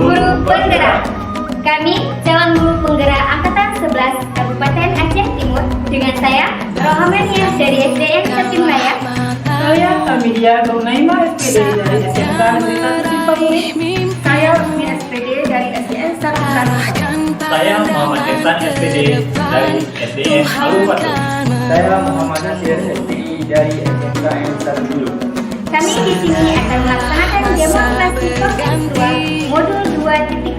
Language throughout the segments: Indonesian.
Guru Penggerak. Kami calon guru penggerak angkatan 11 Kabupaten Aceh Timur dengan saya Rohamania dari SDN Tatimlaya. Saya Tamidia Gaunaima SPD dari SMK Negeri 1 Simpanguri. Saya Rusmi SPD dari SDN Sarjana. Saya Muhammad Ihsan SPD dari SDN Alubatu. Saya Muhammad Nasir SPI dari SMK N1 Dulu. Kami di sini akan melaksanakan demonstrasi kontekstual modul 2.3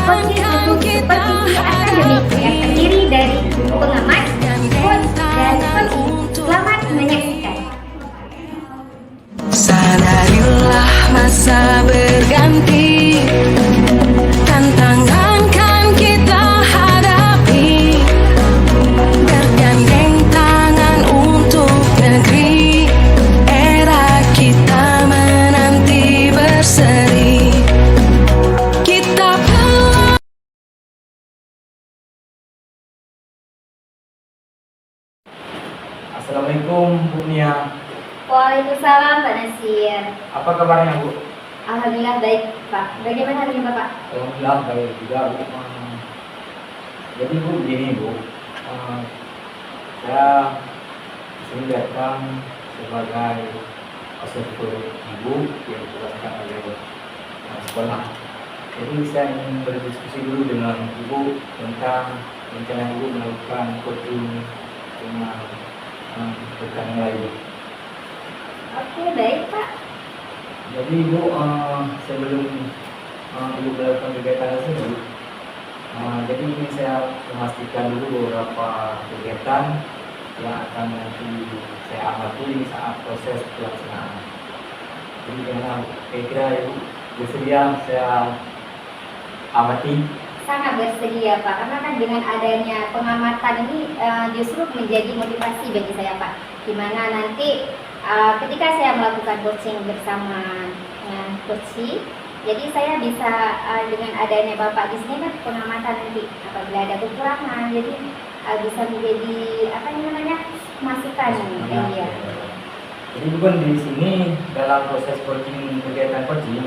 Coaching untuk Supervisi Akademik yang terdiri dari pengamat, coach, dan coaching. Selamat menyaksikan. Sadarilah masa berganti, tantangan kan kita hadapi, bergandeng tangan untuk negeri, era kita menanti berseri. Kita Assalamualaikum Bu Nia. Waalaikumsalam Pak Nasir. Apa kabarnya Bu? Alhamdulillah baik Pak. Bagaimana hari ini Bapak? Alhamdulillah baik juga Bu. Jadi Bu begini Bu, saya sini datang sebagai asesor ibu yang ditugaskan oleh sekolah. Jadi saya ingin berdiskusi dulu dengan Ibu tentang rencana Ibu melakukan coaching dengan rekan lain. Oke baik Pak. Jadi Ibu sebelum Ibu melakukan kegiatan tersebut, jadi ingin saya memastikan dulu beberapa kegiatan yang akan nanti saya amati saat proses pelaksanaan. Jadi dengan kira-kira Ibu bersedia saya amati? Sangat bersedia Pak, karena kan dengan adanya pengamatan ini justru menjadi motivasi bagi saya Pak. Dimana nanti ketika saya melakukan coaching bersama dengan coach, jadi saya bisa dengan adanya Bapak di sini kan pengamatan nanti apabila ada kekurangan, jadi bisa menjadi apa namanya masukan. Iya. Jadi bukan di sini dalam proses coaching kegiatan coaching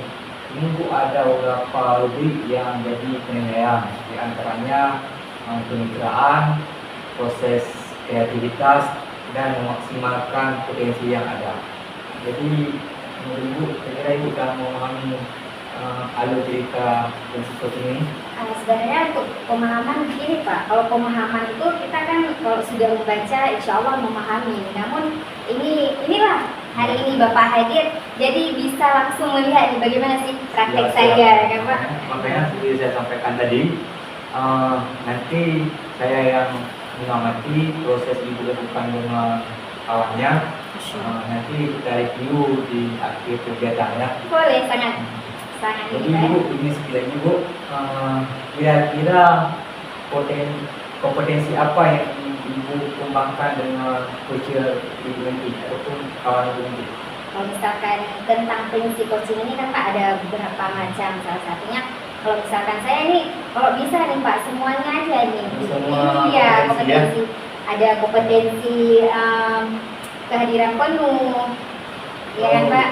ini Bu ada beberapa rubrik yang jadi penilaian, di antaranya kemitraan, proses kreativitas, dan memaksimalkan potensi yang ada. Jadi menurut Ibu, kira-kira Ibu akan memahami alur cerita prinsip coaching ini? Sebenarnya untuk pemahaman begini Pak, kalau pemahaman itu kita kan kalau sudah membaca insya Allah memahami. Namun inilah hari ini Bapak hadir, jadi bisa langsung melihat nih bagaimana sih praktek saya kan Pak. Makanya seperti saya sampaikan tadi, nanti saya yang mengamati proses Ibu lakukan dengan kawannya. Nanti kita review di akhir kegiatan ya. Boleh, sangat Jadi ini Ibu, ini sekali lagi Bu, kira-kira kompetensi apa yang Ibu kembangkan dengan coaching Ibu nanti ataupun kawan Ibu nanti? Kalau misalkan tentang prinsip coaching ini kan Pak ada beberapa macam, salah satunya kalau misalkan saya ini kalau bisa nih Pak semuanya aja nih. Semua Iya, kompetensi, kompetensi. Ada kompetensi kehadiran penuh, ya kan Pak?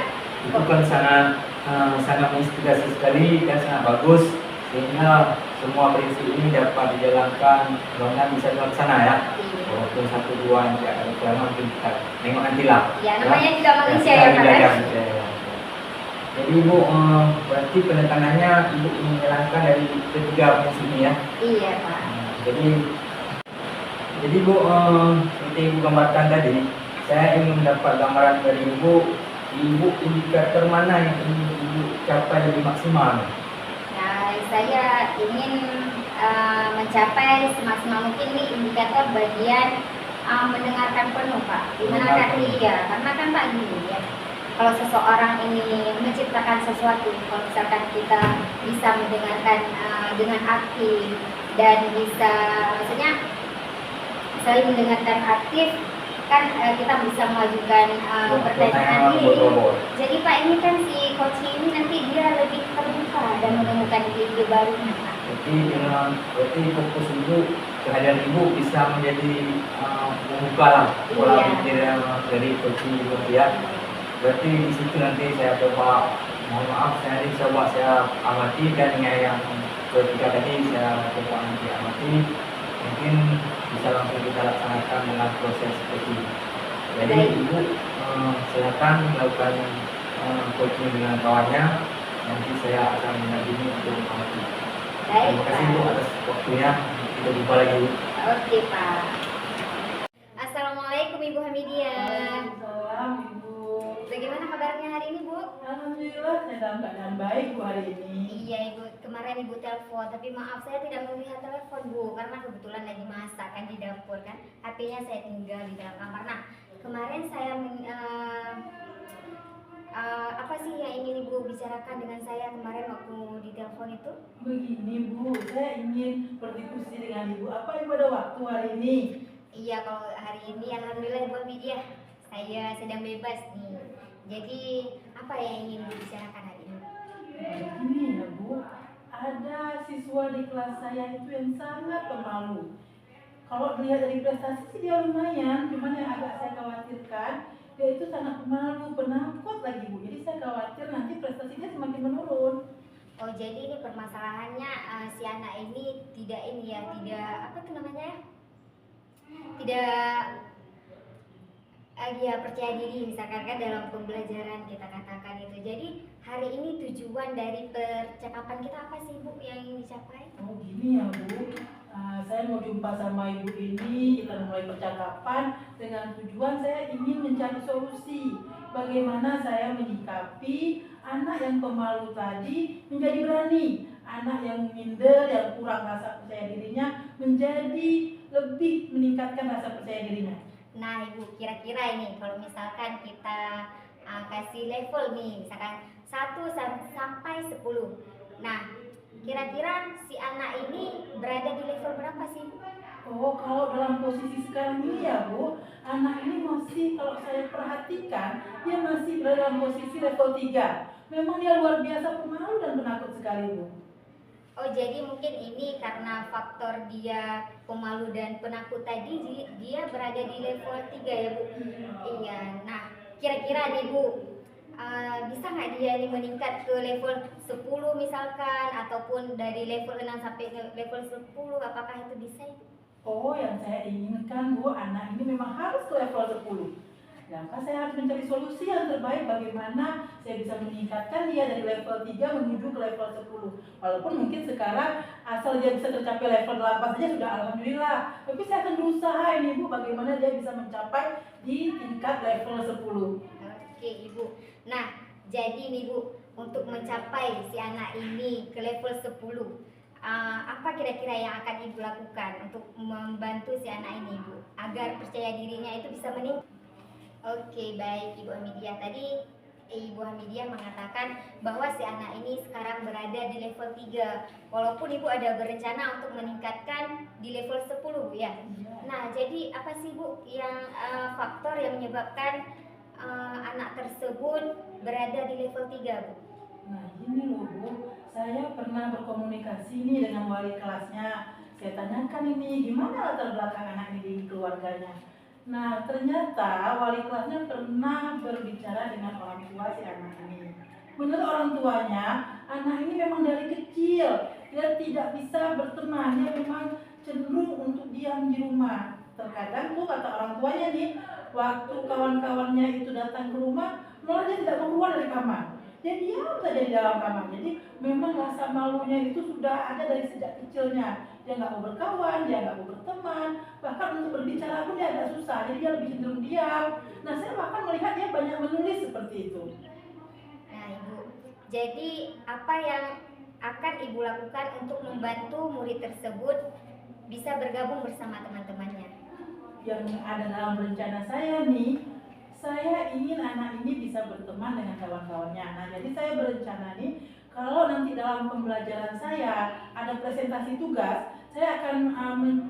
Itu kan sangat menginspirasi sekali dan sangat bagus, sehingga semua prinsip ini dapat dijalankan mudah-mudahan bisa terlaksana ya. Walaupun satu dua yang tidak ada kekurangan mungkin kita tengok nanti lah. Ya namanya juga manusia ya Pak. Jadi Ibu, berarti penekanannya Ibu menjalankan dari ketiga prinsip ini ya. Iya Pak. Jadi Bu, seperti Ibu gambarkan tadi, saya ingin mendapat gambaran dari Ibu indikator mana yang ingin Ibu capai lebih maksimal? Nah, saya ingin mencapai semaksimal mungkin nih indikator bagian mendengarkan penuh Pak. Gimana kan iya, karena kan Pak gini ya. Kalau seseorang ini menciptakan sesuatu, kalau misalkan kita bisa mendengarkan dengan aktif dan bisa, maksudnya saling mendengarkan aktif, kan kita bisa mengajukan pertanyaan diri. Jadi Pak ini kan si coach ini nanti dia lebih terbuka dan menemukan ide barunya Pak. Berarti fokus Ibu, kehadiran Ibu bisa menjadi membuka lah pola pikir yang dari coach Ibu ya. Berarti di situ nanti saya coba Mohon maaf, saya coba saya amati dan yang ketiga tadi saya coba amati. Mungkin bisa langsung kita laksanakan dengan proses seperti ini. Jadi Baik. ibu silakan melakukan coaching dengan kawannya. Nanti saya akan mendampingi untuk mengamati. Baik, Terima kasih Pak. Bu atas waktunya. Kita jumpa lagi Bu. Oke, Pak. Assalamualaikum Ibu Hamidia. Waalaikumsalam Ibu. Bagaimana kabarnya hari ini, Bu? Alhamdulillah saya dalam keadaan baik Bu hari ini. Iya, Ibu. Kemarin Ibu telepon, tapi maaf saya tidak melihat telepon, Bu, karena kebetulan lagi masak kan di dapur kan. HP-nya saya tinggal di dalam kamar. Nah, kemarin saya apa sih yang ingin Ibu bicarakan dengan saya kemarin waktu di telepon itu? Begini Bu, saya ingin berdiskusi dengan Ibu. Apa Ibu ada waktu hari ini? Iya, kalau hari ini alhamdulillah Ibu Hamidia, saya sedang bebas nih. Jadi, apa yang ingin Ibu bicarakan hari ini? Begini ya Bu, ada siswa di kelas saya itu yang sangat pemalu. Kalau dilihat dari prestasi sih dia lumayan, cuman yang agak saya khawatirkan dia itu sangat pemalu, penakut lagi Bu. Jadi saya khawatir nanti prestasinya semakin menurun. Oh, jadi ini permasalahannya si anak ini tidak apa tuh namanya ya? Tidak dia percaya diri misalkan kan dalam pembelajaran kita katakan itu. Jadi hari ini tujuan dari percakapan kita apa sih Bu yang ingin dicapai? Oh gini ya Bu, saya mau jumpa sama Ibu ini, kita mulai percakapan dengan tujuan saya ingin mencari solusi. Bagaimana saya menyikapi anak yang pemalu tadi menjadi berani, anak yang minder, yang kurang rasa percaya dirinya menjadi lebih meningkatkan rasa percaya dirinya. Nah Ibu, kira-kira ini kalau misalkan kita kasih level nih, misalkan 1 sampai 10. Nah, kira-kira si anak ini berada di level berapa sih Bu? Oh, kalau dalam posisi sekarang ini ya Bu, anak ini masih, kalau saya perhatikan, dia masih berada dalam posisi level 3. Memang dia luar biasa pemalu dan penakut sekali Bu. Oh, jadi mungkin ini karena faktor dia pemalu dan penakut tadi, dia berada di level 3 ya Bu? Iya, nah kira-kira nih Bu, bisa nggak dia ini meningkat ke level 10 misalkan, ataupun dari level 6 sampai ke level 10, apakah itu bisa Ibu? Oh, yang saya inginkan Bu, anak ini memang harus ke level 10. Maka saya harus mencari solusi yang terbaik bagaimana saya bisa meningkatkan dia dari level 3 menuju ke level 10. Walaupun mungkin sekarang asal dia bisa tercapai level 8 saja sudah alhamdulillah. Tapi saya akan berusaha ini Bu, bagaimana dia bisa mencapai di tingkat level 10. Oke Ibu. Nah, jadi nih Bu, untuk mencapai si anak ini ke level 10, apa kira-kira yang akan Ibu lakukan untuk membantu si anak ini Ibu agar percaya dirinya itu bisa meningkat? Oke, baik Ibu Hamidia. Tadi Ibu Hamidia mengatakan bahwa si anak ini sekarang berada di level 3. Walaupun Ibu ada berencana untuk meningkatkan di level 10 ya. Nah, jadi apa sih Bu yang faktor yang menyebabkan anak tersebut berada di level 3 Bu? Nah ini loh Bu, saya pernah berkomunikasi nih dengan wali kelasnya. Saya tanyakan ini gimana latar belakang anak ini di keluarganya. Nah ternyata wali kelasnya pernah berbicara dengan orang tua si anak ini. Menurut orang tuanya, anak ini memang dari kecil dia tidak bisa berteman, dia memang cenderung untuk diam di rumah. Terkadang tuh kata orang tuanya nih, waktu kawan-kawannya itu datang ke rumah, malah dia tidak mau keluar dari kamar. Dia diam saja di dalam kamar. Jadi memang rasa malunya itu sudah ada dari sejak kecilnya. Dia nggak mau berkawan, dia nggak mau berteman, bahkan untuk berbicara pun dia agak susah. Jadi dia lebih cenderung diam. Nah saya bahkan melihat dia banyak menulis seperti itu. Nah Ibu, jadi apa yang akan Ibu lakukan untuk membantu murid tersebut bisa bergabung bersama teman-temannya? Yang ada dalam rencana saya nih, saya ingin anak ini bisa berteman dengan kawan-kawannya. Nah, jadi saya berencana nih, kalau nanti dalam pembelajaran saya ada presentasi tugas, saya akan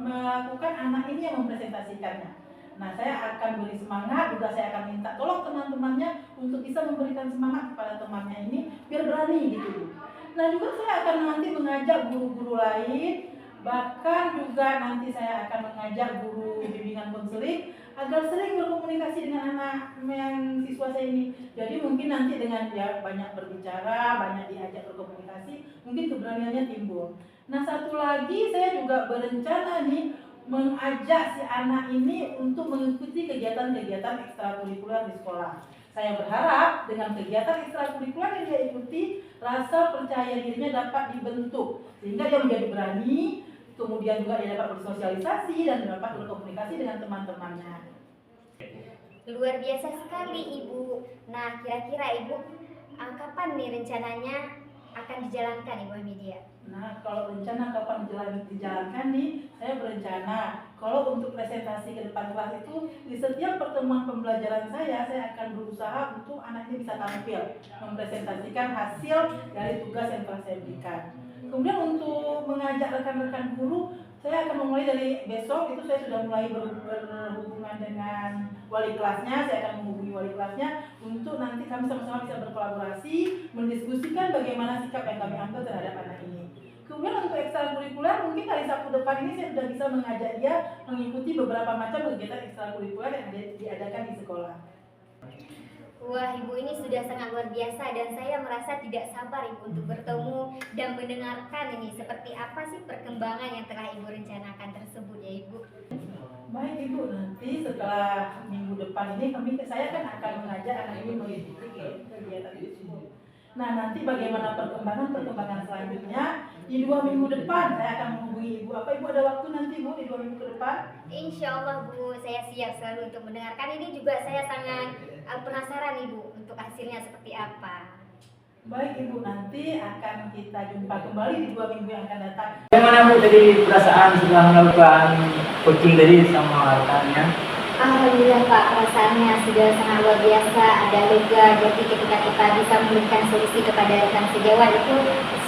melakukan anak ini yang mempresentasikannya. Nah, saya akan beri semangat, juga saya akan minta tolong teman-temannya untuk bisa memberikan semangat kepada temannya ini, biar berani gitu. Nah, juga saya akan nanti mengajak guru-guru lain, bahkan juga nanti saya akan mengajak guru bimbingan konseling agar sering berkomunikasi dengan anak yang siswa saya ini. Jadi mungkin nanti dengan dia banyak berbicara, banyak diajak berkomunikasi, mungkin keberaniannya timbul. Nah, satu lagi saya juga berencana nih mengajak si anak ini untuk mengikuti kegiatan-kegiatan ekstrakurikuler di sekolah. Saya berharap dengan kegiatan ekstrakurikuler yang dia ikuti, rasa percaya dirinya dapat dibentuk sehingga dia menjadi berani, kemudian juga dia dapat bersosialisasi dan dapat berkomunikasi dengan teman-temannya. Luar biasa sekali Ibu. Nah, kira-kira Ibu kapan nih rencananya akan dijalankan Ibu Hamidia? Nah, kalau rencana kapan dijalankan nih, saya berencana kalau untuk presentasi ke depan kelas itu di setiap pertemuan pembelajaran saya akan berusaha untuk anak ini bisa tampil mempresentasikan hasil dari tugas yang telah saya berikan. Kemudian untuk mengajak rekan-rekan guru, saya akan memulai dari besok itu saya sudah mulai berhubungan dengan wali kelasnya. Saya akan menghubungi wali kelasnya untuk nanti kami sama-sama bisa berkolaborasi, mendiskusikan bagaimana sikap yang kami ambil terhadap anak ini. Kemudian untuk ekstrakurikuler mungkin hari Sabtu depan ini saya sudah bisa mengajak dia mengikuti beberapa macam kegiatan ekstrakurikuler yang diadakan di sekolah. Wah, Ibu ini sudah sangat luar biasa dan saya merasa tidak sabar Ibu untuk bertemu dan mendengarkan ini seperti apa sih perkembangan yang telah Ibu rencanakan tersebut ya Ibu. Baik Ibu, nanti setelah minggu depan ini saya kan akan mengajak anak ini mengikuti kegiatan tersebut. Nah, nanti bagaimana perkembangan selanjutnya di 2 minggu depan saya akan menghubungi Ibu. Apa Ibu ada waktu nanti Bu di 2 minggu ke depan? Insya Allah Bu, saya siap selalu untuk mendengarkan. Ini juga saya sangat penasaran Ibu untuk hasilnya seperti apa. Baik Ibu, nanti akan kita jumpa kembali di 2 minggu yang akan datang. Bagaimana Bu tadi perasaan setelah melakukan coaching tadi sama rekannya? Alhamdulillah Pak, perasaannya sudah sangat luar biasa, ada lega. Jadi ketika kita bisa memberikan solusi kepada rekan sejawat itu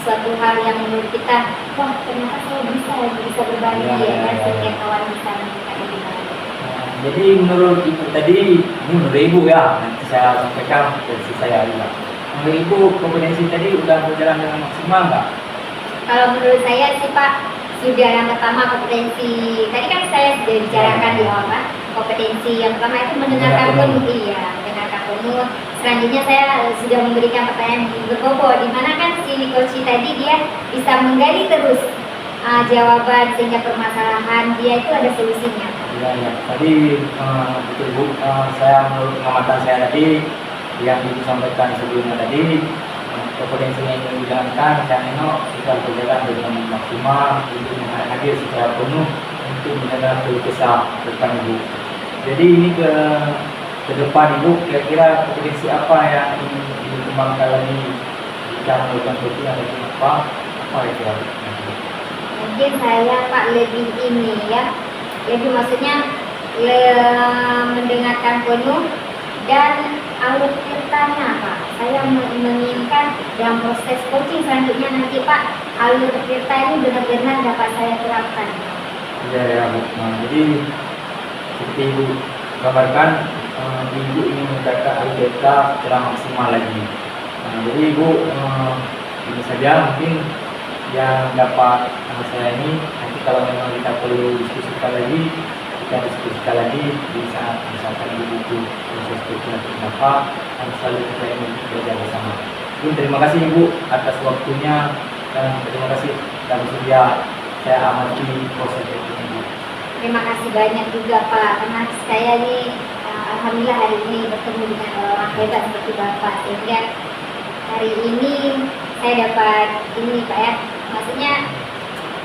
suatu hal yang menurut kita, wah ternyata saya bisa berbagi ya, sehingga kawan bisa meningkat lebih baik. Jadi menurut Ibu tadi, ini menurut Ibu ya, nanti saya sampaikan versi saya juga. Menurut Ibu kompetensi tadi udah berjalan dengan maksimal nggak? Kalau menurut saya sih Pak, sudah yang pertama kompetensi, tadi kan saya sudah bicarakan di awal Pak. Kompetensi yang pertama itu mendengarkan penuh, mendengarkan penuh. Selanjutnya saya sudah memberikan pertanyaan berbobot, di mana kan si coach tadi dia bisa menggali terus jawaban sehingga permasalahan dia itu ada solusinya. Ya. Tadi betul Bu, saya menurut pengamatan saya tadi yang Ibu sampaikan sebelumnya tadi, kompetensinya yang dijalankan, saya nengok kita berjalan dengan maksimal untuk hadir secara penuh untuk mendengar keluh kesah rekan Ibu. Jadi ini ke depan Ibu, kira-kira kompetensi apa yang ingin dikembangkan lagi jika melakukan coaching atau apa kira-kira? Mungkin saya Pak lebih ini ya, lebih maksudnya mendengarkan penuh dan alur ceritanya Pak. Saya menginginkan dalam proses coaching selanjutnya nanti Pak, alur cerita ini benar-benar dapat saya terapkan. Ya Bu. Nah, jadi seperti Ibu gambarkan, Ibu ingin meningkatkan alur cerita secara maksimal lagi. Nah, jadi Ibu ini saja mungkin yang dapat saya ini. Nanti kalau memang kita perlu diskusikan lagi, kita diskusikan lagi di saat misalkan Ibu butuh proses coaching atau apa, harus selalu kita ini belajar bersama. Terima kasih Ibu atas waktunya dan terima kasih dan sudah saya amati proses ini. Terima kasih banyak juga Pak, karena saya nih alhamdulillah hari ini bertemu dengan orang hebat seperti Bapak, sehingga hari ini saya dapat ini Pak ya, maksudnya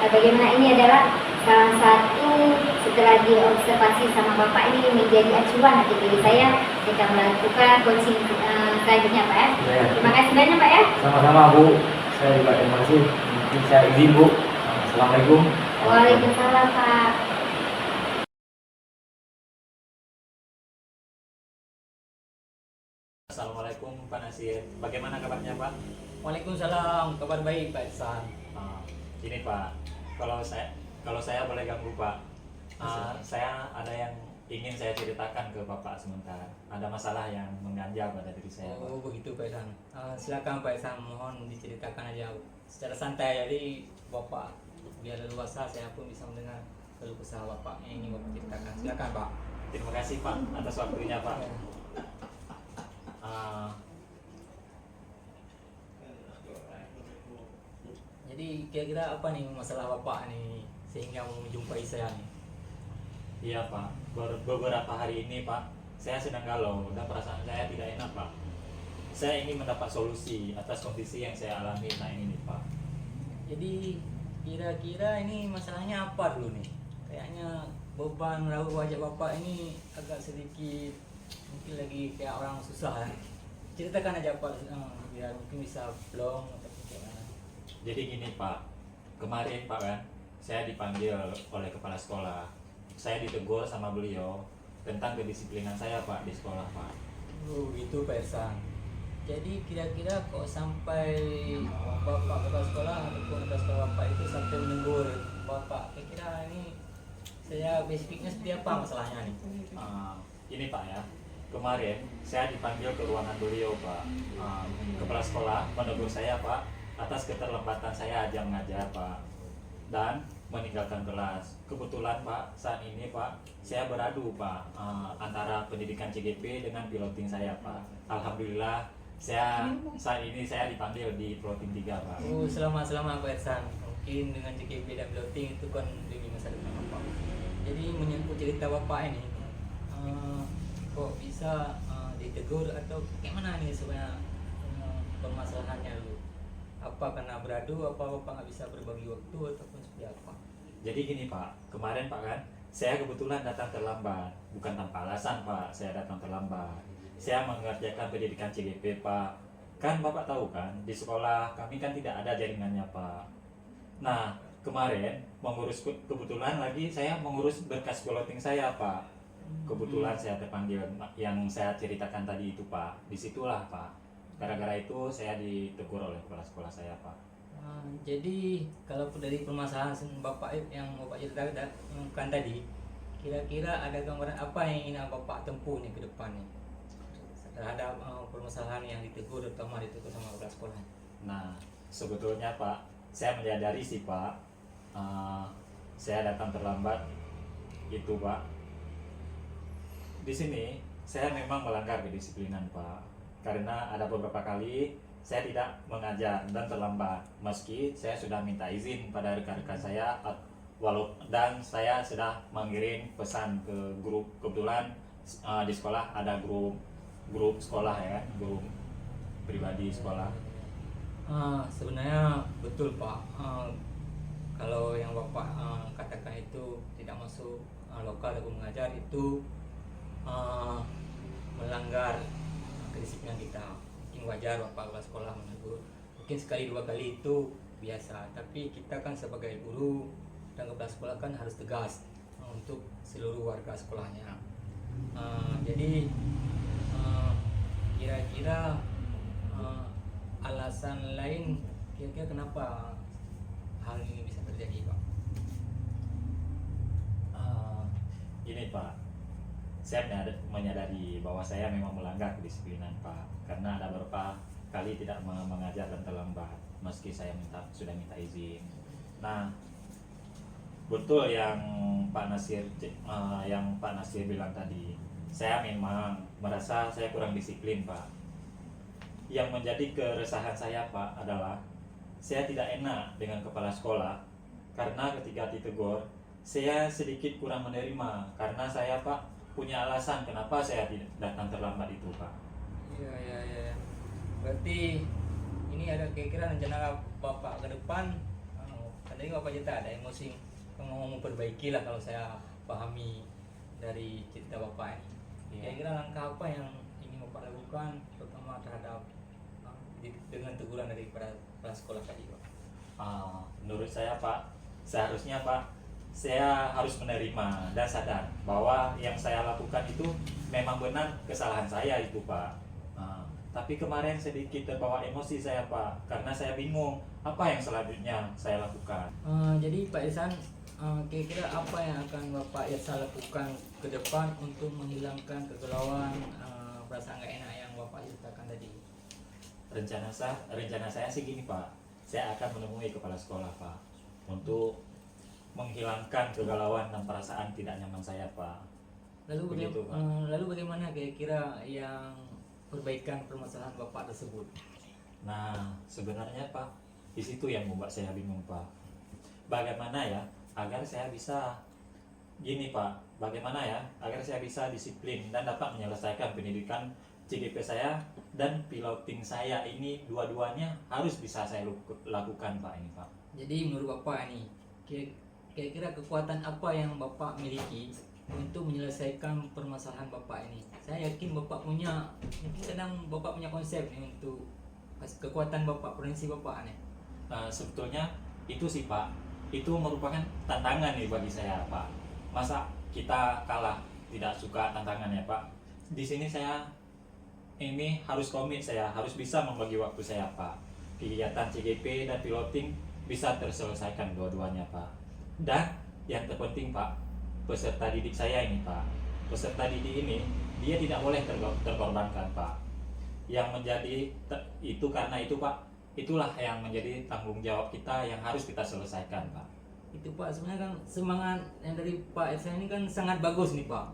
bagaimana ini adalah salah satu setelah diobservasi sama Bapak ini menjadi acuan nanti bagi saya ketika melakukan coaching selanjutnya Pak ya. Terima kasih banyak Pak ya. Sama-sama Bu, saya juga terima kasih. Mungkin saya izin Bu. Assalamualaikum. Waalaikumsalam Pak. Assalamualaikum Pak Nasir. Bagaimana kabarnya Pak? Waalaikumsalam, kabar baik Pak Ihsan. Ini Pak, kalau saya boleh ganggu Pak, saya ada yang ingin saya ceritakan ke Bapak sebentar. Ada masalah yang mengganjal pada diri saya Pak. Oh begitu Pak Ihsan. Silakan Pak Ihsan, mohon diceritakan aja secara santai. Jadi Bapak biar leluasa, saya pun bisa mendengar keluh kesah Bapak yang ingin Bapak ceritakan. Silakan Pak. Terima kasih Pak atas waktunya Pak. Ah, Jadi kira-kira apa nih masalah bapak nih sehingga mau menjumpai saya nih? iya Pak, beberapa hari ini Pak, saya sedang galau dan perasaan saya tidak enak Pak. Saya ingin mendapat solusi atas kondisi yang saya alami saat ini nih Pak. Jadi kira-kira ini masalahnya apa dulu nih? Kayaknya beban raut wajah bapak ini agak sedikit mungkin lagi kayak orang susah. Ceritakan aja Pak, biar mungkin bisa plong atau gimana. Jadi gini Pak, kemarin Pak kan, saya dipanggil oleh kepala sekolah. Saya ditegur sama beliau tentang kedisiplinan saya Pak di sekolah Pak. Gitu Pak Ersan. Jadi kira-kira kok sampai bapak kepala sekolah ataupun kepala sekolah bapak itu sampai menegur bapak, kira-kira ini saya basicnya seperti apa masalahnya nih? Ini Pak ya, kemarin saya dipanggil ke ruangan beliau Pak. Kepala sekolah menegur saya Pak atas keterlambatan saya jam mengajar Pak dan meninggalkan kelas. Kebetulan Pak, saat ini Pak, saya beradu Pak antara pendidikan CGP dengan piloting saya Pak. Alhamdulillah saat ini saya dipanggil di piloting 3 Pak. Selamat Pak Ersan. Mungkin dengan CKP dan piloting itu kan demi masa depan bapak. Jadi menyangkut cerita bapak ini, kok bisa ditegur atau gimana nih sebenarnya permasalahannya dulu? Apa karena beradu, apa bapak nggak bisa berbagi waktu ataupun seperti apa? Jadi gini Pak, kemarin Pak kan, saya kebetulan datang terlambat, bukan tanpa alasan Pak, saya datang terlambat. Saya mengerjakan pendidikan CGP Pak. Kan Bapak tahu kan, di sekolah kami kan tidak ada jaringannya Pak. Nah, kemarin kebetulan lagi saya mengurus berkas piloting saya Pak. Kebetulan saya terpanggil yang saya ceritakan tadi itu Pak. Disitulah Pak. Gara-gara itu saya ditegur oleh kepala sekolah saya Pak. Jadi kalau dari permasalahan bapak yang bapak ceritakan tadi, kira-kira ada gambaran apa yang ingin bapak tempuh nih ke depan nih terhadap permasalahan yang ditegur, terutama ditegur sama kepala sekolah? Nah, sebetulnya Pak, saya menyadari sih Pak, saya datang terlambat itu Pak. Di sini saya memang melanggar kedisiplinan Pak, karena ada beberapa kali saya tidak mengajar dan terlambat, meski saya sudah minta izin pada rekan-rekan saya, dan saya sudah mengirim pesan ke grup. Kebetulan di sekolah ada grup sekolah ya, grup pribadi sekolah. Sebenarnya betul Pak, kalau yang bapak katakan itu tidak masuk lokal ataupun mengajar itu melanggar kedisiplinan kita. Mungkin wajar bapak kepala sekolah menegur, mungkin sekali dua kali itu biasa, tapi kita kan sebagai guru dan kepala sekolah kan harus tegas untuk seluruh warga sekolahnya. Jadi kira-kira alasan lain kira-kira kenapa hal ini bisa terjadi Pak? Ini Pak, saya menyadari bahwa saya memang melanggar kedisiplinan Pak, karena ada beberapa kali tidak mengajar dan terlambat, meski saya sudah minta izin. Nah, betul yang Pak Nasir bilang tadi, saya memang merasa saya kurang disiplin Pak. Yang menjadi keresahan saya Pak adalah saya tidak enak dengan kepala sekolah, karena ketika ditegur saya sedikit kurang menerima, karena saya Pak punya alasan kenapa saya tidak datang terlambat itu Pak. Iya. Berarti ini ada kira-kira rencana bapak ke depan. Tadi bapak cerita ada emosi mau memperbaiki lah kalau saya pahami dari cerita bapak ini. Kira-kira langkah apa yang ingin bapak lakukan, terutama terhadap dengan teguran dari para sekolah tadi Pak? Menurut saya Pak, seharusnya Pak saya harus menerima dan sadar bahwa yang saya lakukan itu memang benar kesalahan saya itu Pak. Tapi kemarin sedikit terbawa emosi saya Pak, karena saya bingung apa yang selanjutnya saya lakukan. Jadi Pak Ihsan, kira-kira apa yang akan Bapak Ihsan lakukan ke depan untuk menghilangkan kegalauan, perasaan gak enak yang Bapak ceritakan tadi? Rencana saya sih gini Pak, saya akan menemui kepala sekolah Pak untuk menghilangkan kegalauan dan perasaan tidak nyaman saya Pak. Begitu, Pak. Lalu bagaimana kira-kira yang perbaikan permasalahan Bapak tersebut? Nah, sebenarnya Pak, di situ yang membuat saya bingung Pak. Bagaimana ya agar saya bisa gini Pak, bagaimana ya agar saya bisa disiplin dan dapat menyelesaikan pendidikan CGP saya dan piloting saya ini dua-duanya harus bisa saya lakukan Pak ini Pak. Jadi menurut Bapak ini, kira-kira kekuatan apa yang Bapak miliki untuk menyelesaikan permasalahan Bapak ini? Saya yakin Bapak punya, mungkin kadang Bapak punya konsep nih untuk kekuatan Bapak, potensi Bapak nih. Sebetulnya itu sih Pak, itu merupakan tantangan nih bagi saya Pak. Masa kita kalah, tidak suka tantangannya Pak. Di sini saya ini harus komit, saya harus bisa membagi waktu saya Pak. Kegiatan CGP dan piloting bisa terselesaikan dua-duanya Pak. Dan yang terpenting Pak, peserta didik saya ini Pak, peserta didik ini dia tidak boleh terkorbankan Pak. Yang menjadi itu karena itu Pak, itulah yang menjadi tanggung jawab kita yang harus kita selesaikan Pak. Itu Pak, sebenarnya kan semangat yang dari Pak Esa ini kan sangat bagus nih Pak.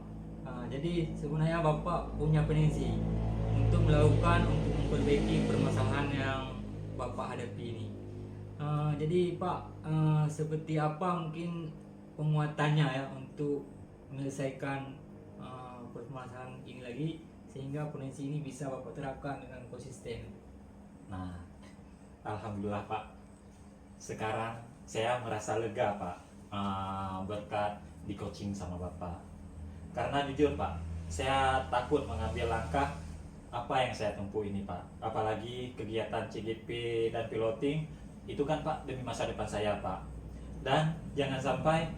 Jadi sebenarnya Bapak punya potensi untuk melakukan, untuk memperbaiki permasalahan yang Bapak hadapi ini. Jadi Pak, seperti apa mungkin penguatannya ya untuk menyelesaikan permasalahan ini lagi sehingga potensi ini bisa Bapak terapkan dengan konsisten. Nah, alhamdulillah Pak, sekarang saya merasa lega Pak, berkat di coaching sama Bapak. Karena jujur Pak, saya takut mengambil langkah apa yang saya tempuh ini Pak. Apalagi kegiatan CGP dan piloting itu kan Pak demi masa depan saya Pak. Dan jangan sampai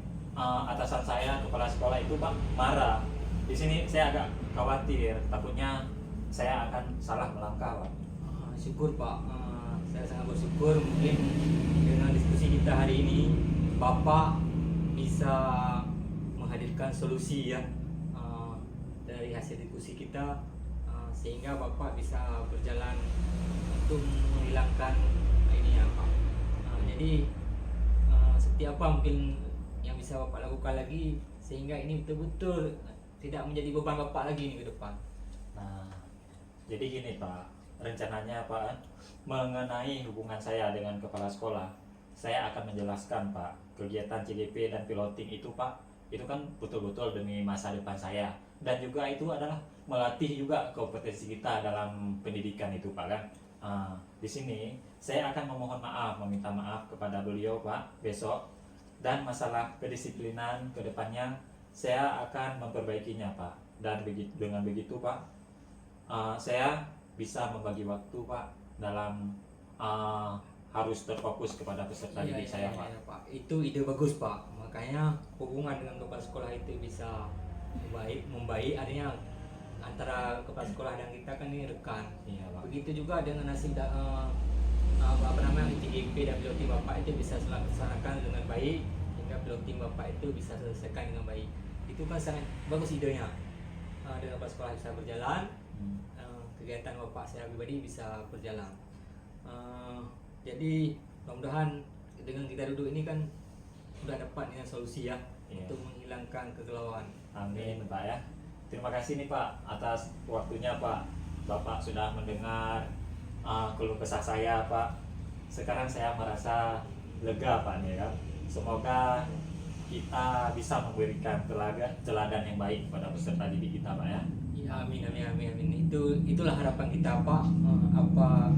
atasan saya, kepala sekolah itu Pak marah. Di sini saya agak khawatir, takutnya saya akan salah melangkah Pak. Syukur Pak, saya sangat bersyukur mungkin dengan diskusi kita hari ini Bapak bisa menghadirkan solusi ya dari hasil diskusi kita, sehingga Bapak bisa berjalan untuk menghilangkan ini ya Pak. Jadi seperti apa mungkin yang bisa Bapak lakukan lagi sehingga ini betul-betul tidak menjadi beban Bapak lagi nih ke depan. Nah, jadi gini Pak, rencananya Pak, mengenai hubungan saya dengan kepala sekolah, saya akan menjelaskan Pak, kegiatan CGP dan piloting itu Pak, itu kan betul-betul demi masa depan saya. Dan juga itu adalah melatih juga kompetensi kita dalam pendidikan itu Pak kan. Di sini saya akan memohon maaf, meminta maaf kepada beliau Pak besok. Dan masalah kedisiplinan ke depannya saya akan memperbaikinya Pak. Dan dengan begitu Pak, saya bisa membagi waktu Pak dalam harus terfokus kepada peserta didik saya Pak. Iya, Pak. Itu ide bagus Pak. Makanya hubungan dengan kepala sekolah itu bisa membaik, artinya antara kepala sekolah dan kita kan ini rekan. Iya Pak. Begitu juga dengan hasil TGP dan piloting Bapak itu bisa dilaksanakan dengan baik hingga piloting Bapak itu bisa selesaikan dengan baik. Itu kan sangat bagus idenya. Dengan kepala sekolah bisa berjalan, kegiatan Bapak saya pribadi bisa berjalan. Jadi mudah-mudahan dengan kita duduk ini kan sudah dapat dengan solusi ya untuk menghilangkan kegalauan. Amin Pak ya. Terima kasih nih Pak atas waktunya Pak. Bapak sudah mendengar keluh kesah saya Pak. Sekarang saya merasa lega Pak nih ya. Semoga kita bisa memberikan teladan yang baik kepada peserta didik kita Pak ya. Ya, amin. Itulah harapan kita Pak. Apa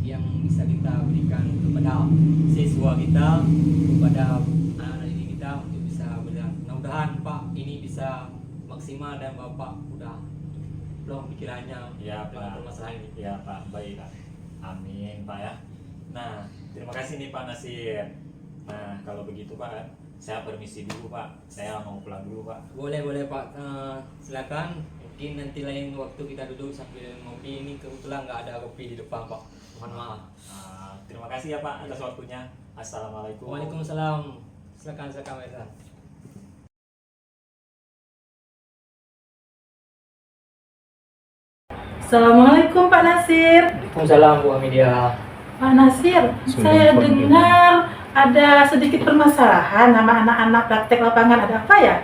yang bisa kita berikan kepada siswa kita, kepada anak-anak didik kita untuk bisa berjalan. Mudah-mudahan Pak ini bisa maksimal dan Bapak udah belum pikirannya Ya dengan Pak. permasalahan ini. Ya Pak, baik Pak. Amin Pak ya. Nah, terima kasih nih Pak Nasir. Nah, kalau begitu Pak, saya permisi dulu Pak. Saya mau pulang dulu Pak. Boleh Pak. Silakan. Mungkin nanti lain waktu kita duduk sambil ngopi, ini kebetulan nggak ada kopi di depan Pak. Mohon maaf. Terima kasih ya Pak atas waktunya. Assalamualaikum. Waalaikumsalam. Silakan Pak Esa. Assalamualaikum Pak Nasir. Waalaikumsalam Bu Hamidia. Pak Nasir, saya dengar ada sedikit permasalahan sama anak-anak praktek lapangan, ada apa ya?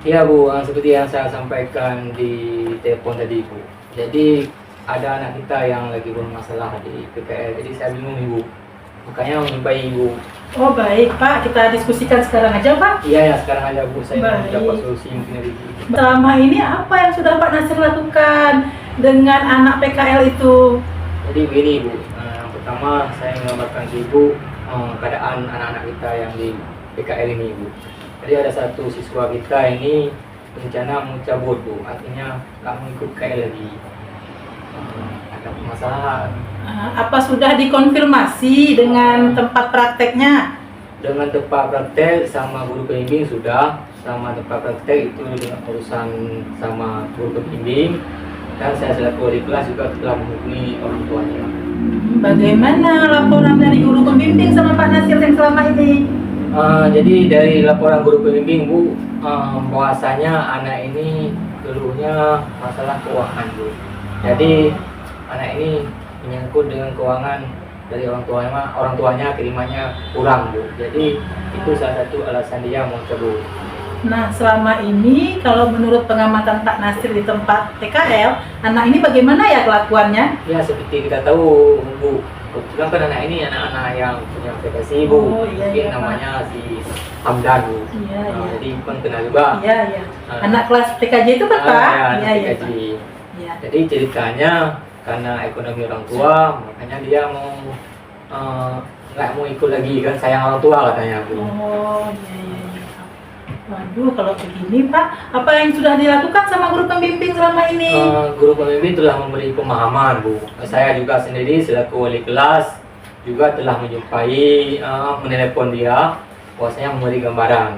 Iya Bu, seperti yang saya sampaikan di telepon tadi Bu. Jadi ada anak kita yang lagi bermasalah di PKL, jadi saya bingung Ibu. Makanya menjumpai Ibu. Oh baik Pak, kita diskusikan sekarang aja Pak. Iya ya, sekarang ada Bu, saya mau Baik. dapat solusi mungkin dari Ibu. Selama ini apa yang sudah Pak Nasir lakukan dengan anak PKL itu? Jadi begini Bu, yang pertama saya menggambarkan ke Ibu keadaan anak-anak kita yang di PKL ini Bu. Jadi ada satu siswa kita ini rencana mau cabut Bu, artinya nggak mau ikut PKL lagi. Ada permasalahan. Apa sudah dikonfirmasi dengan tempat prakteknya? Dengan tempat praktek sama guru pembimbing sudah, sama tempat praktek itu dengan urusan sama guru pembimbing, dan saya selaku wali kelas juga telah menghubungi orang tuanya. Bagaimana laporan dari guru pembimbing sama Pak Nasir yang selama ini? Jadi dari laporan guru pembimbing Bu, bahwasanya anak ini keluhnya masalah keuangan Bu. Jadi anak ini menyangkut dengan keuangan dari orang tuanya kirimannya kurang Bu. Jadi itu salah satu alasan dia mau cabut. Nah, selama ini kalau menurut pengamatan Pak Nasir di tempat PKL, anak ini bagaimana ya kelakuannya? Ya seperti kita tahu Bu, kebetulan kan anak ini anak-anak yang punya privasi Bu. Oh, iya, Mungkin iya, Pak. namanya si Hamdan Bu. Iya, iya. Jadi kan kenal juga. Iya, iya. Ah. Anak kelas TKJ itu kan Pak? Ya, Iya, iya. PKJ. Iya. Jadi ceritanya karena ekonomi orang tua, makanya dia mau nggak mau ikut lagi kan, sayang orang tua katanya Bu. Oh, iya, iya, iya. Waduh, kalau begini Pak, apa yang sudah dilakukan sama guru pembimbing selama ini? Guru pembimbing telah memberi pemahaman Bu. Saya juga sendiri selaku wali kelas juga telah menjumpai, menelepon dia, bahwasanya memberi gambaran.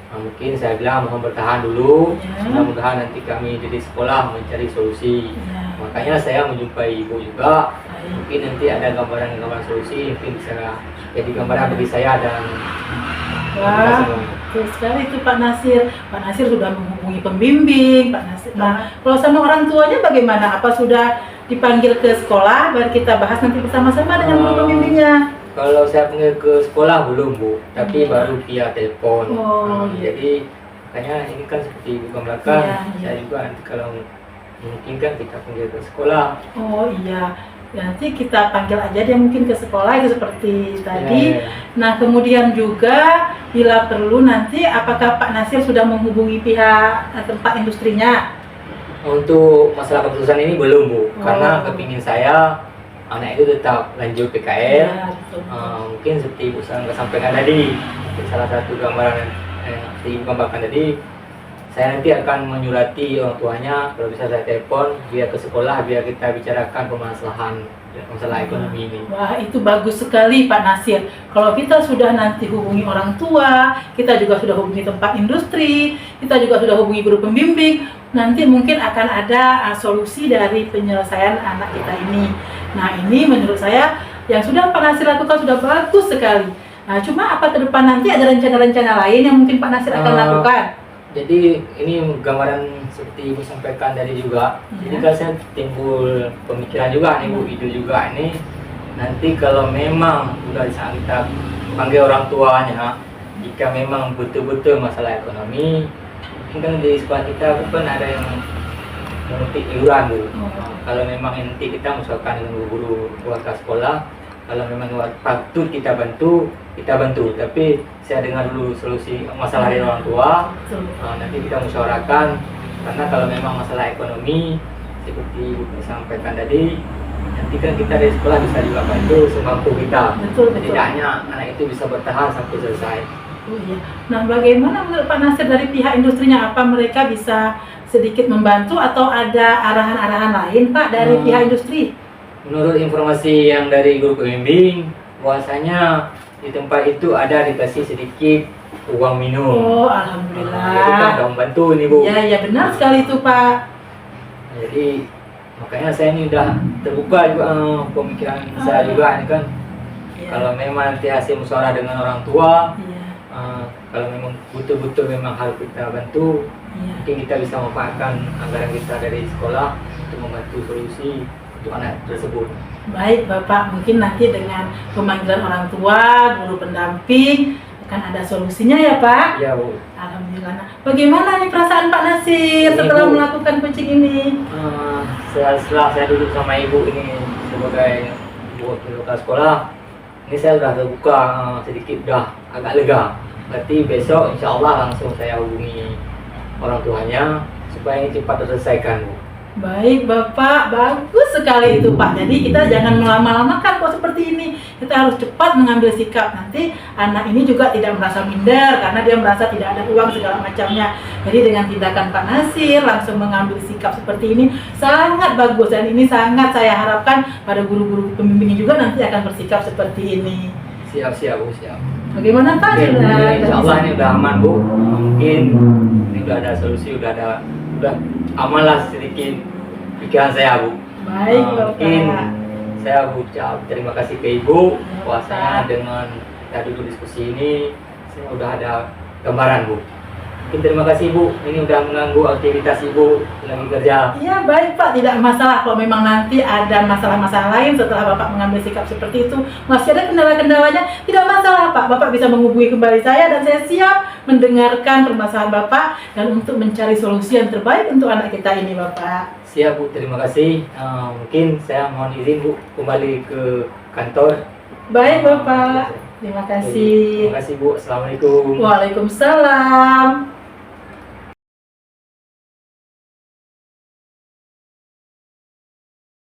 Mungkin saya bilang mohon bertahan dulu, Ya. mudah-mudahan nanti kami dari sekolah mencari solusi. Ya, Makanya saya menjumpai ibu juga, baik. mungkin nanti ada gambaran-gambaran solusi, mungkin bisa jadi gambaran bagi saya dan kita Wah, semua. betul sekali itu Pak Nasir. Pak Nasir sudah menghubungi pembimbing, Pak Nasir. Nah, kalau sama orang tuanya bagaimana? Apa sudah dipanggil ke sekolah? Baru kita bahas nanti bersama-sama dengan guru pembimbingnya. Kalau saya panggil ke sekolah belum Bu, tapi baru via telepon. Oh, iya. Jadi makanya ini kan seperti ibu gambarkan, Iya, iya. saya juga nanti kalau mungkin kan kita panggil ke sekolah. Oh iya, nanti kita panggil aja dia mungkin ke sekolah itu seperti tadi. Ya, ya. Nah kemudian juga bila perlu nanti apakah Pak Nasir sudah menghubungi pihak tempat industrinya? Untuk masalah keputusan ini belum Bu, karena Oh. kepingin saya anak itu tetap lanjut PKL. Ya, betul. Mungkin seperti ibu saya sampaikan tadi, salah satu gambaran yang ibu gambarkan tadi, saya nanti akan menyurati orang tuanya, kalau bisa saya telepon biar ke sekolah, biar kita bicarakan permasalahan masalah ekonomi ini. Wah itu bagus sekali Pak Nasir. Kalau kita sudah nanti hubungi orang tua, kita juga sudah hubungi tempat industri, kita juga sudah hubungi guru pembimbing, nanti mungkin akan ada solusi dari penyelesaian anak kita ini. Nah ini menurut saya yang sudah Pak Nasir lakukan sudah bagus sekali. Nah cuma apa ke depan nanti ada rencana-rencana lain yang mungkin Pak Nasir akan lakukan? Jadi ini gambaran seperti ibu sampaikan tadi juga. Jadi kan saya timbul pemikiran juga nih Bu, ide juga ini. Nanti kalau memang udah saat kita panggil orang tuanya, jika memang betul-betul masalah ekonomi, mungkin kan di sekolah kita kan ada yang menuntut iuran Bu. Kalau memang nanti kita misalkan dengan guru warga sekolah, kalau memang patut kita bantu, tapi saya dengar dulu solusi masalah dari orang tua. Nanti kita musyawarahkan, karena kalau memang masalah ekonomi seperti Ibu sampaikan tadi, nanti kan kita dari sekolah bisa juga bantu semampu kita. Betul, betul. Tidaknya anak itu bisa bertahan sampai selesai. Oh iya. Nah bagaimana menurut Pak Nasir dari pihak industrinya, apa mereka bisa sedikit membantu atau ada arahan-arahan lain Pak dari pihak industri? Menurut informasi yang dari guru pembimbing, bahwasanya di tempat itu ada dikasih sedikit uang minum. Oh Jadi kan alhamdulillah. udah membantu ini Bu. Iya iya benar sekali itu Pak. Jadi makanya saya ini udah terbuka juga pemikiran saya juga ini kan. Iya. Kalau memang nanti hasil musyawarah dengan orang tua, Iya. kalau memang betul-betul memang harus kita bantu, Iya. mungkin kita bisa memanfaatkan anggaran kita dari sekolah untuk membantu solusi untuk anak tersebut. Baik Bapak, mungkin nanti dengan pemanggilan orang tua, guru pendamping, akan ada solusinya ya Pak. Iya Bu. Alhamdulillah. Nah, bagaimana nih perasaan Pak Nasir setelah Bu. melakukan coaching ini? Setelah saya duduk sama ibu ini sebagai ibu kelas sekolah, ini saya udah terbuka sedikit, udah agak lega. Berarti besok insya Allah langsung saya hubungi orang tuanya supaya ini cepat terselesaikan Bu. Baik Bapak, bagus sekali itu Pak. Jadi kita jangan melama-lamakan kok seperti ini. Kita harus cepat mengambil sikap. Nanti anak ini juga tidak merasa minder karena dia merasa tidak ada uang segala macamnya. Jadi dengan tindakan Pak Nasir langsung mengambil sikap seperti ini sangat bagus, dan ini sangat saya harapkan pada guru-guru pembimbing juga nanti akan bersikap seperti ini. Siap Bu, siap. Bagaimana Pak? Oke, Sudah- insya Allah ini udah aman Bu. Mungkin ini udah ada solusi, udah aman lah sedikit pikiran saya Bu. Baik Mungkin Bapak. saya ucap terima kasih ke Ibu. Ya, Puasanya Pak. dengan kita duduk diskusi ini, saya udah ada gambaran Bu. Mungkin terima kasih Bu, ini udah mengganggu aktivitas Ibu lagi kerja. Iya baik Pak, tidak masalah. Kalau memang nanti ada masalah-masalah lain setelah Bapak mengambil sikap seperti itu, masih ada kendala-kendalanya, tidak masalah Pak. Bapak bisa menghubungi kembali saya dan saya siap mendengarkan permasalahan Bapak dan untuk mencari solusi yang terbaik untuk anak kita ini Bapak. Siap Bu, terima kasih. Mungkin saya mohon izin Bu kembali ke kantor. Baik Bapak, terima kasih. Terima kasih Bu, Assalamualaikum. Waalaikumsalam.